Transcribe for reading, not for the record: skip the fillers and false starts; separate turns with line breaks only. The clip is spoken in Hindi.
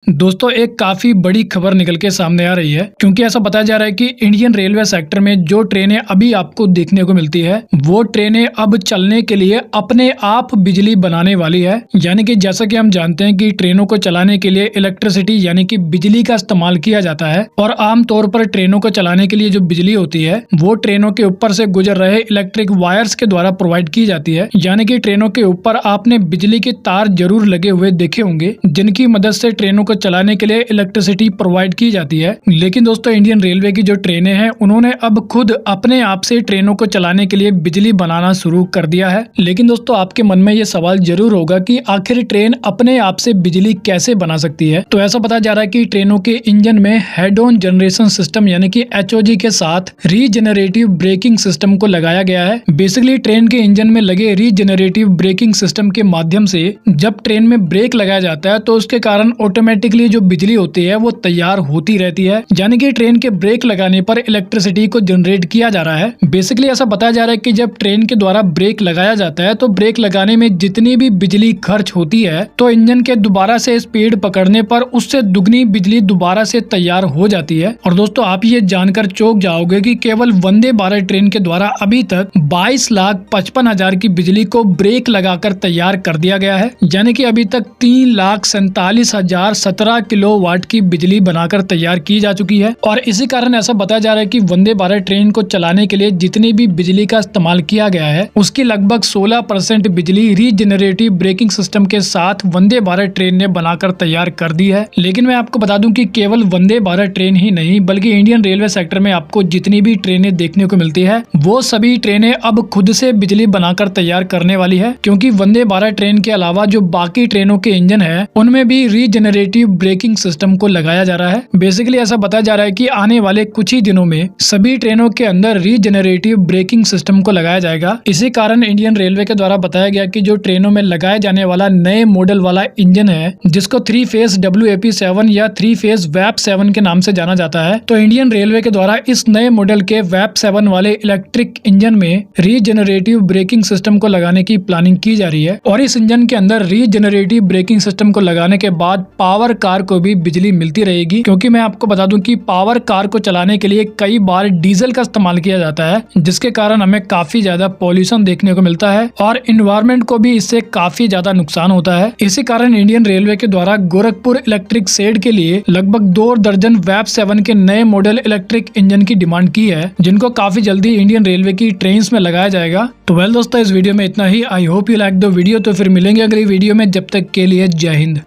दोस्तों एक काफी बड़ी खबर निकल के सामने आ रही है क्योंकि ऐसा बताया जा रहा है कि इंडियन रेलवे सेक्टर में जो ट्रेनें अभी आपको देखने को मिलती है वो ट्रेनें अब चलने के लिए अपने आप बिजली बनाने वाली है। यानी कि जैसा कि हम जानते हैं कि ट्रेनों को चलाने के लिए इलेक्ट्रिसिटी यानी कि बिजली का इस्तेमाल किया जाता है और आमतौर पर ट्रेनों को चलाने के लिए जो बिजली होती है वो ट्रेनों के ऊपर से गुजर रहे इलेक्ट्रिक वायर्स के द्वारा प्रोवाइड की जाती है। यानी कि ट्रेनों के ऊपर आपने बिजली के तार जरूर लगे हुए देखे होंगे जिनकी मदद से ट्रेनों को चलाने के लिए इलेक्ट्रिसिटी प्रोवाइड की जाती है। लेकिन दोस्तों इंडियन रेलवे की जो ट्रेनें हैं उन्होंने अब खुद अपने आप से ट्रेनों को चलाने के लिए बिजली बनाना शुरू कर दिया है। लेकिन दोस्तों आपके मन में ये सवाल जरूर होगा कि आखिर ट्रेन अपने आप से बिजली कैसे बना सकती है। तो ऐसा बताया जा रहा है कि ट्रेनों के इंजन में हेड ऑन जनरेशन सिस्टम यानी कि HOG के साथ रीजेनरेटिव ब्रेकिंग सिस्टम को लगाया गया है। बेसिकली ट्रेन के इंजन में लगे रीजेनरेटिव ब्रेकिंग सिस्टम के माध्यम से जब ट्रेन में ब्रेक लगाया जाता है तो उसके कारण ऑटोमेटिकली जो बिजली होती है वो तैयार होती रहती है। यानी कि ट्रेन के ब्रेक लगाने पर इलेक्ट्रिसिटी को जनरेट किया जा रहा है। बेसिकली ऐसा बताया जा रहा है कि जब ट्रेन के द्वारा ब्रेक लगाया जाता है तो ब्रेक लगाने में जितनी भी बिजली खर्च होती है तो इंजन के दोबारा से स्पीड पकड़ने पर उससे दुगनी बिजली दोबारा से तैयार हो जाती है। और दोस्तों आप ये जानकर चौंक जाओगे कि केवल वंदे भारत ट्रेन के द्वारा अभी तक 22,55,000 की बिजली को ब्रेक लगाकर तैयार कर दिया गया है। यानी कि अभी तक 3,47,017 किलोवाट की बिजली बनाकर तैयार की जा चुकी है। और इसी कारण ऐसा बताया जा रहा है कि वंदे भारत ट्रेन को चलाने के लिए जितनी भी बिजली का इस्तेमाल किया गया है उसकी लगभग 16% बिजली रीजेनरेटिव ब्रेकिंग सिस्टम के साथ वंदे भारत ट्रेन ने बनाकर तैयार कर दी है। लेकिन मैं आपको बता दूं कि केवल वंदे भारत ट्रेन ही नहीं बल्कि इंडियन रेलवे सेक्टर में आपको जितनी भी ट्रेनें देखने को मिलती है वो सभी ट्रेनें अब खुद से बिजली बनाकर तैयार करने वाली है। क्योंकि वंदे भारत ट्रेन के अलावा जो बाकी ट्रेनों के इंजन है उनमें भी रीजेनरेटिव ब्रेकिंग सिस्टम को लगाया जा रहा है। बेसिकली ऐसा बताया जा रहा है कि आने वाले कुछ ही दिनों में सभी ट्रेनों के अंदर रीजेनरेटिव ब्रेकिंग सिस्टम को लगाया जाएगा। इसी कारण इंडियन रेलवे के द्वारा बताया गया कि जो ट्रेनों में लगाया जाने वाला नए मॉडल वाला इंजन है जिसको 3 फेज WAP7 या 3 फेज WAP7 के नाम से जाना जाता है, तो इंडियन रेलवे के द्वारा इस नए मॉडल के WAP7 वाले इलेक्ट्रिक इंजन में रीजेनरेटिव ब्रेकिंग सिस्टम को लगाने की प्लानिंग की जा रही है। और इस इंजन के अंदर रीजेनरेटिव ब्रेकिंग सिस्टम को लगाने के बाद पावर कार को भी बिजली मिलती रहेगी। क्योंकि मैं आपको बता दूं कि पावर कार को चलाने के लिए कई बार डीजल का इस्तेमाल किया जाता है जिसके कारण हमें काफी ज्यादा पॉल्यूशन देखने को मिलता है और इन्वायरमेंट को भी इससे काफी ज्यादा नुकसान होता है। इसी कारण इंडियन रेलवे के द्वारा गोरखपुर इलेक्ट्रिक शेड के लिए लगभग 2 दर्जन WAP7 के नए मॉडल इलेक्ट्रिक इंजन की डिमांड की है जिनको काफी जल्दी इंडियन रेलवे की ट्रेन में लगाया जाएगा। तो वेल दोस्तों इस वीडियो में इतना ही। I hope you like the video. तो फिर मिलेंगे अगली वीडियो में, जब तक के लिए जय हिंद।